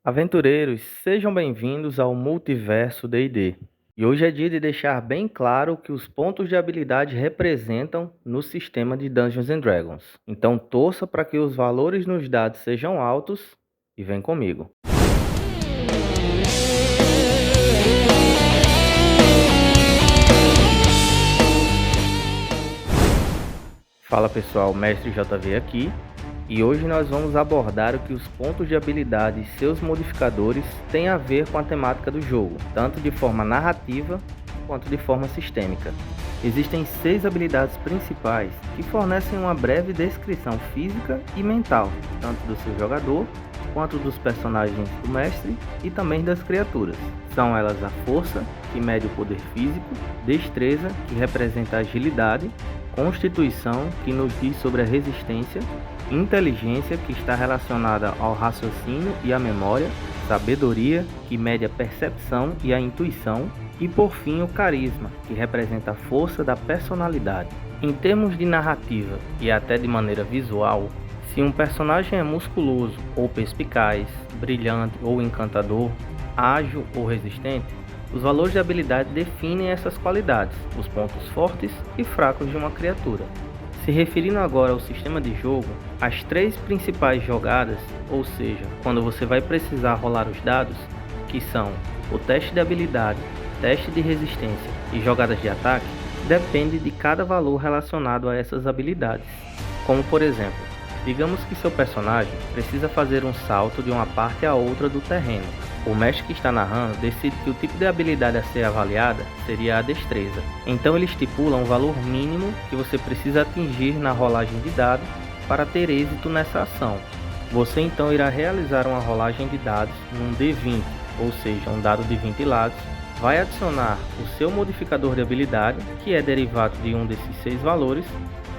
Aventureiros, sejam bem-vindos ao Multiverso D&D. E hoje é dia de deixar bem claro o que os pontos de habilidade representam no sistema de Dungeons and Dragons. Então torça para que os valores nos dados sejam altos e vem comigo. Fala pessoal, Mestre JV aqui. E hoje nós vamos abordar o que os pontos de habilidade e seus modificadores têm a ver com a temática do jogo, tanto de forma narrativa quanto de forma sistêmica. Existem 6 habilidades principais que fornecem uma breve descrição física e mental, tanto do seu jogador quanto dos personagens do mestre e também das criaturas. São elas a força, que mede o poder físico, destreza, que representa a agilidade, constituição, que nos diz sobre a resistência, inteligência, que está relacionada ao raciocínio e à memória, sabedoria, que mede a percepção e a intuição, e por fim o carisma, que representa a força da personalidade. Em termos de narrativa e até de maneira visual, se um personagem é musculoso ou perspicaz, brilhante ou encantador, ágil ou resistente, os valores de habilidade definem essas qualidades, os pontos fortes e fracos de uma criatura. Se referindo agora ao sistema de jogo, as 3 principais jogadas, ou seja, quando você vai precisar rolar os dados, que são o teste de habilidade, teste de resistência e jogadas de ataque, depende de cada valor relacionado a essas habilidades. Como por exemplo, digamos que seu personagem precisa fazer um salto de uma parte a outra do terreno. O mestre que está narrando decide que o tipo de habilidade a ser avaliada seria a destreza. Então ele estipula um valor mínimo que você precisa atingir na rolagem de dados para ter êxito nessa ação. Você então irá realizar uma rolagem de dados num D20, ou seja, um dado de 20 lados, vai adicionar o seu modificador de habilidade, que é derivado de um desses 6 valores,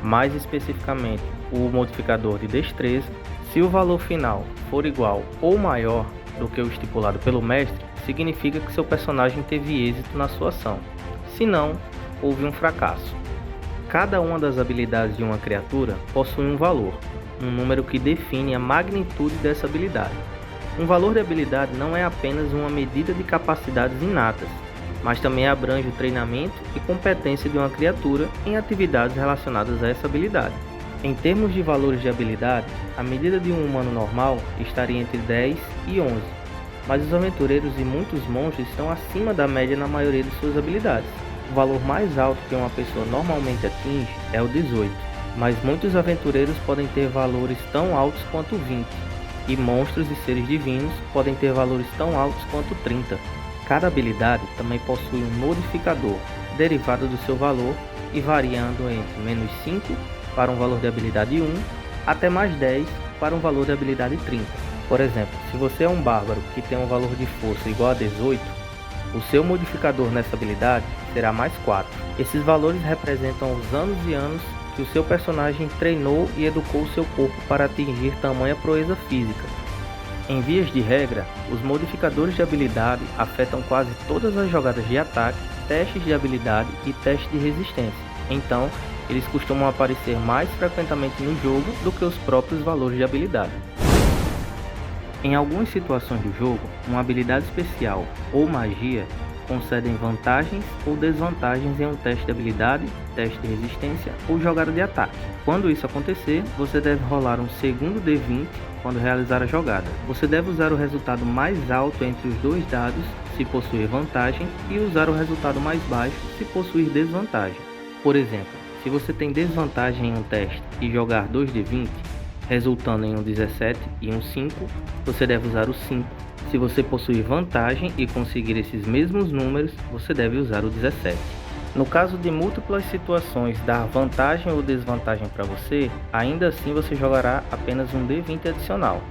mais especificamente o modificador de destreza. Se o valor final for igual ou maior do que o estipulado pelo mestre, significa que seu personagem teve êxito na sua ação. Se não, houve um fracasso. Cada uma das habilidades de uma criatura possui um valor, um número que define a magnitude dessa habilidade. Um valor de habilidade não é apenas uma medida de capacidades inatas, mas também abrange o treinamento e competência de uma criatura em atividades relacionadas a essa habilidade. Em termos de valores de habilidade, a medida de um humano normal estaria entre 10 e 11, mas os aventureiros e muitos monges estão acima da média na maioria de suas habilidades. O valor mais alto que uma pessoa normalmente atinge é o 18, mas muitos aventureiros podem ter valores tão altos quanto 20, e monstros e seres divinos podem ter valores tão altos quanto 30. Cada habilidade também possui um modificador, derivado do seu valor e variando entre -5 para um valor de habilidade 1, até +10 para um valor de habilidade 30. Por exemplo, se você é um bárbaro que tem um valor de força igual a 18, o seu modificador nessa habilidade será +4. Esses valores representam os anos e anos que o seu personagem treinou e educou seu corpo para atingir tamanha proeza física. Em vias de regra, os modificadores de habilidade afetam quase todas as jogadas de ataque, testes de habilidade e testes de resistência. Então, eles costumam aparecer mais frequentemente no jogo do que os próprios valores de habilidade. Em algumas situações do jogo, uma habilidade especial ou magia concedem vantagens ou desvantagens em um teste de habilidade, teste de resistência ou jogada de ataque. Quando isso acontecer, você deve rolar um segundo D20 quando realizar a jogada. Você deve usar o resultado mais alto entre os 2 dados se possuir vantagem e usar o resultado mais baixo se possuir desvantagem. Por exemplo, se você tem desvantagem em um teste e jogar 2 D20, resultando em um 17 e um 5, você deve usar o 5. Se você possuir vantagem e conseguir esses mesmos números, você deve usar o 17. No caso de múltiplas situações dar vantagem ou desvantagem para você, ainda assim você jogará apenas um D20 adicional.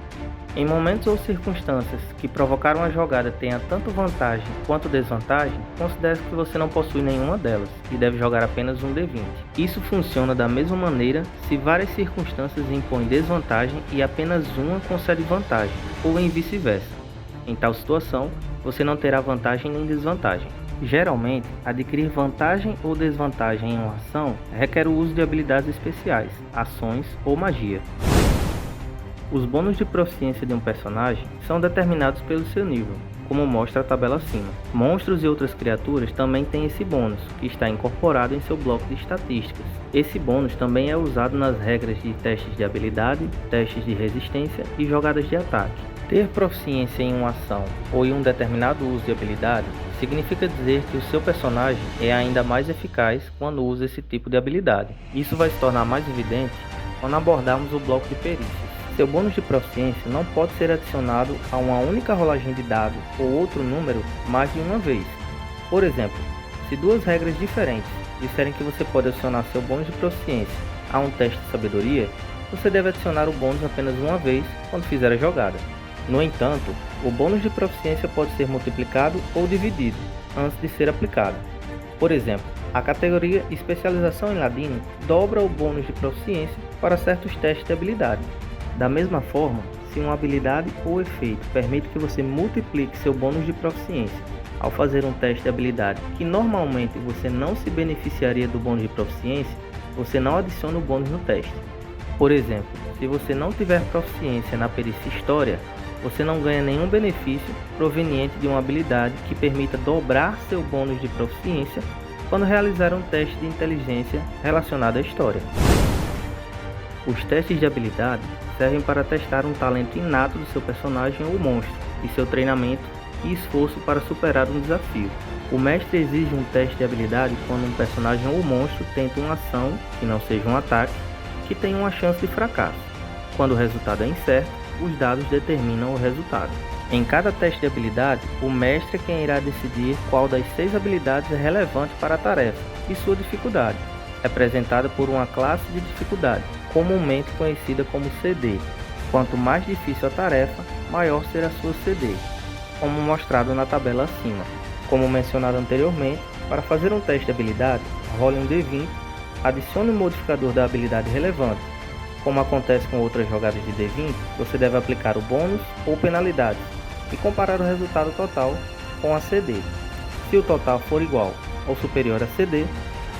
Em momentos ou circunstâncias que provocaram a jogada tenha tanto vantagem quanto desvantagem, considere que você não possui nenhuma delas e deve jogar apenas um D20. Isso funciona da mesma maneira se várias circunstâncias impõem desvantagem e apenas uma concede vantagem, ou em vice-versa. Em tal situação, você não terá vantagem nem desvantagem. Geralmente, adquirir vantagem ou desvantagem em uma ação requer o uso de habilidades especiais, ações ou magia. Os bônus de proficiência de um personagem são determinados pelo seu nível, como mostra a tabela acima. Monstros e outras criaturas também têm esse bônus, que está incorporado em seu bloco de estatísticas. Esse bônus também é usado nas regras de testes de habilidade, testes de resistência e jogadas de ataque. Ter proficiência em uma ação ou em um determinado uso de habilidade significa dizer que o seu personagem é ainda mais eficaz quando usa esse tipo de habilidade. Isso vai se tornar mais evidente quando abordarmos o bloco de perícias. Seu bônus de proficiência não pode ser adicionado a uma única rolagem de dado ou outro número mais de uma vez. Por exemplo, se duas regras diferentes disserem que você pode adicionar seu bônus de proficiência a um teste de sabedoria, você deve adicionar o bônus apenas uma vez quando fizer a jogada. No entanto, o bônus de proficiência pode ser multiplicado ou dividido antes de ser aplicado. Por exemplo, a categoria Especialização em Ladino dobra o bônus de proficiência para certos testes de habilidade. Da mesma forma, se uma habilidade ou efeito permite que você multiplique seu bônus de proficiência ao fazer um teste de habilidade que normalmente você não se beneficiaria do bônus de proficiência, você não adiciona o bônus no teste. Por exemplo, se você não tiver proficiência na perícia História, você não ganha nenhum benefício proveniente de uma habilidade que permita dobrar seu bônus de proficiência quando realizar um teste de inteligência relacionado à história. Os testes de habilidade servem para testar um talento inato do seu personagem ou monstro, e seu treinamento e esforço para superar um desafio. O mestre exige um teste de habilidade quando um personagem ou monstro tenta uma ação, que não seja um ataque, que tem uma chance de fracasso. Quando o resultado é incerto, os dados determinam o resultado. Em cada teste de habilidade, o mestre é quem irá decidir qual das 6 habilidades é relevante para a tarefa e sua dificuldade, representada por uma classe de dificuldade, comumente conhecida como CD. Quanto mais difícil a tarefa, maior será sua CD, como mostrado na tabela acima. Como mencionado anteriormente, para fazer um teste de habilidade, role um D20, adicione o modificador da habilidade relevante. Como acontece com outras jogadas de D20, você deve aplicar o bônus ou penalidade e comparar o resultado total com a CD. Se o total for igual ou superior a CD,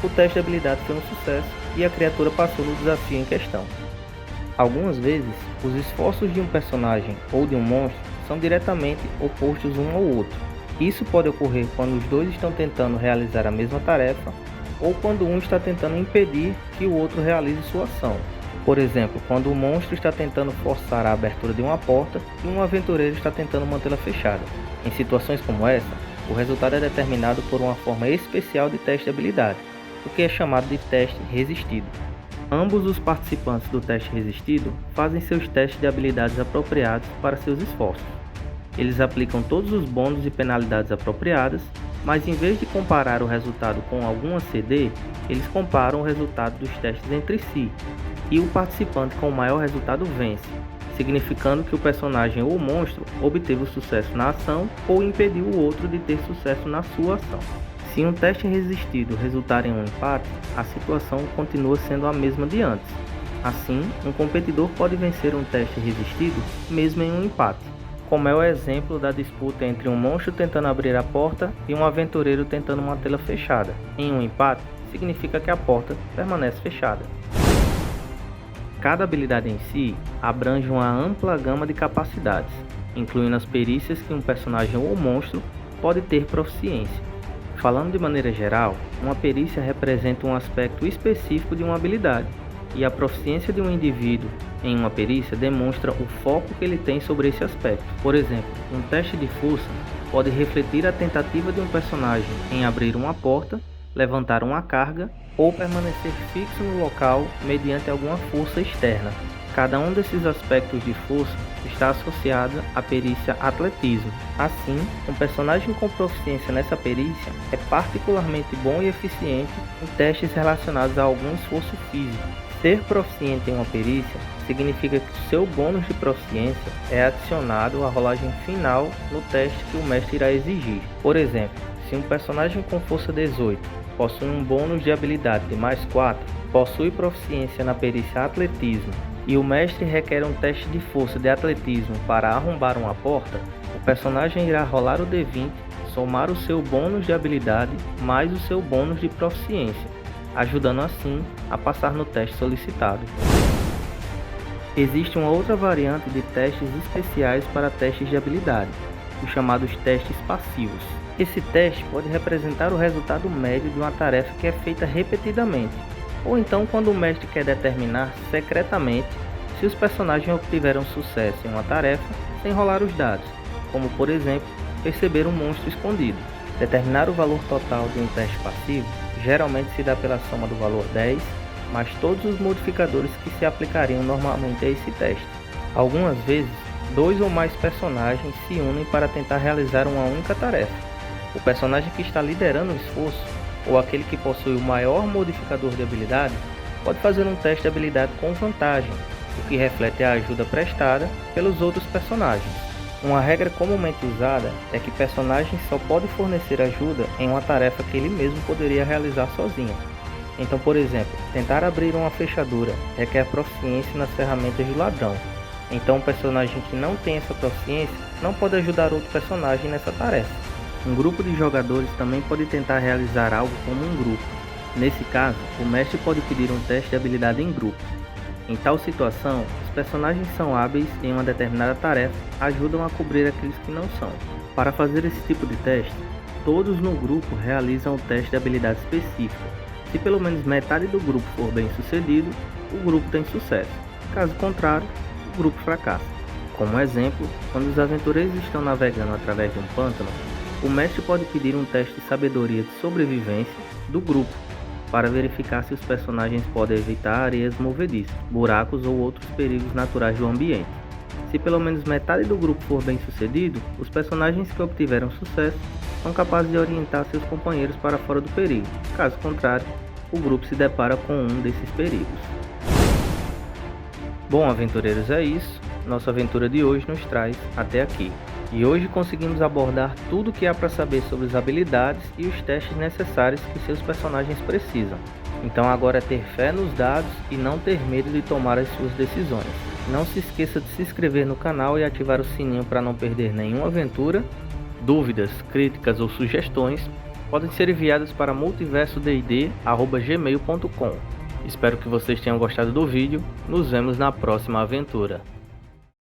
o teste de habilidade foi um sucesso e a criatura passou no desafio em questão. Algumas vezes, os esforços de um personagem ou de um monstro são diretamente opostos um ao outro. Isso pode ocorrer quando os dois estão tentando realizar a mesma tarefa ou quando um está tentando impedir que o outro realize sua ação. Por exemplo, quando o monstro está tentando forçar a abertura de uma porta e um aventureiro está tentando mantê-la fechada. Em situações como essa, o resultado é determinado por uma forma especial de teste de habilidade, o que é chamado de teste resistido. Ambos os participantes do teste resistido fazem seus testes de habilidades apropriados para seus esforços. Eles aplicam todos os bônus e penalidades apropriadas, mas em vez de comparar o resultado com alguma CD, eles comparam o resultado dos testes entre si, e o participante com o maior resultado vence, significando que o personagem ou monstro obteve o sucesso na ação ou impediu o outro de ter sucesso na sua ação. Se um teste resistido resultar em um empate, a situação continua sendo a mesma de antes. Assim, um competidor pode vencer um teste resistido mesmo em um empate, como é o exemplo da disputa entre um monstro tentando abrir a porta e um aventureiro tentando mantê-la fechada. Em um empate, significa que a porta permanece fechada. Cada habilidade em si abrange uma ampla gama de capacidades, incluindo as perícias que um personagem ou monstro pode ter proficiência. Falando de maneira geral, uma perícia representa um aspecto específico de uma habilidade, e a proficiência de um indivíduo em uma perícia demonstra o foco que ele tem sobre esse aspecto. Por exemplo, um teste de força pode refletir a tentativa de um personagem em abrir uma porta, levantar uma carga ou permanecer fixo no local mediante alguma força externa. Cada um desses aspectos de força está associado à perícia atletismo. Assim, um personagem com proficiência nessa perícia é particularmente bom e eficiente em testes relacionados a algum esforço físico. Ser proficiente em uma perícia significa que o seu bônus de proficiência é adicionado à rolagem final no teste que o mestre irá exigir. Por exemplo, se um personagem com força 18 possui um bônus de habilidade de mais 4, possui proficiência na perícia atletismo, e o mestre requer um teste de força de atletismo para arrombar uma porta, o personagem irá rolar o D20, somar o seu bônus de habilidade mais o seu bônus de proficiência, ajudando assim a passar no teste solicitado. Existe uma outra variante de testes especiais para testes de habilidade, os chamados testes passivos. Esse teste pode representar o resultado médio de uma tarefa que é feita repetidamente, ou então quando o mestre quer determinar secretamente se os personagens obtiveram sucesso em uma tarefa sem rolar os dados, como por exemplo, perceber um monstro escondido. Determinar o valor total de um teste passivo geralmente se dá pela soma do valor 10 mais todos os modificadores que se aplicariam normalmente a esse teste. Algumas vezes, 2 ou mais personagens se unem para tentar realizar uma única tarefa. O personagem que está liderando o esforço, ou aquele que possui o maior modificador de habilidade, pode fazer um teste de habilidade com vantagem, o que reflete a ajuda prestada pelos outros personagens. Uma regra comumente usada é que personagens só podem fornecer ajuda em uma tarefa que ele mesmo poderia realizar sozinho. Então, por exemplo, tentar abrir uma fechadura requer proficiência nas ferramentas do ladrão. Então, um personagem que não tem essa proficiência não pode ajudar outro personagem nessa tarefa. Um grupo de jogadores também pode tentar realizar algo como um grupo. Nesse caso, o mestre pode pedir um teste de habilidade em grupo. Em tal situação, os personagens que são hábeis em uma determinada tarefa ajudam a cobrir aqueles que não são. Para fazer esse tipo de teste, todos no grupo realizam o teste de habilidade específica. Se pelo menos metade do grupo for bem sucedido, o grupo tem sucesso. Caso contrário, o grupo fracassa. Como exemplo, quando os aventureiros estão navegando através de um pântano, o mestre pode pedir um teste de sabedoria de sobrevivência do grupo, para verificar se os personagens podem evitar areias movediças, buracos ou outros perigos naturais do ambiente. Se pelo menos metade do grupo for bem sucedido, os personagens que obtiveram sucesso são capazes de orientar seus companheiros para fora do perigo. Caso contrário, o grupo se depara com um desses perigos. Bom, aventureiros, é isso. Nossa aventura de hoje nos traz até aqui. E hoje conseguimos abordar tudo o que há para saber sobre as habilidades e os testes necessários que seus personagens precisam. Então agora é ter fé nos dados e não ter medo de tomar as suas decisões. Não se esqueça de se inscrever no canal e ativar o sininho para não perder nenhuma aventura. Dúvidas, críticas ou sugestões podem ser enviadas para multiversodid@gmail.com. Espero que vocês tenham gostado do vídeo. Nos vemos na próxima aventura.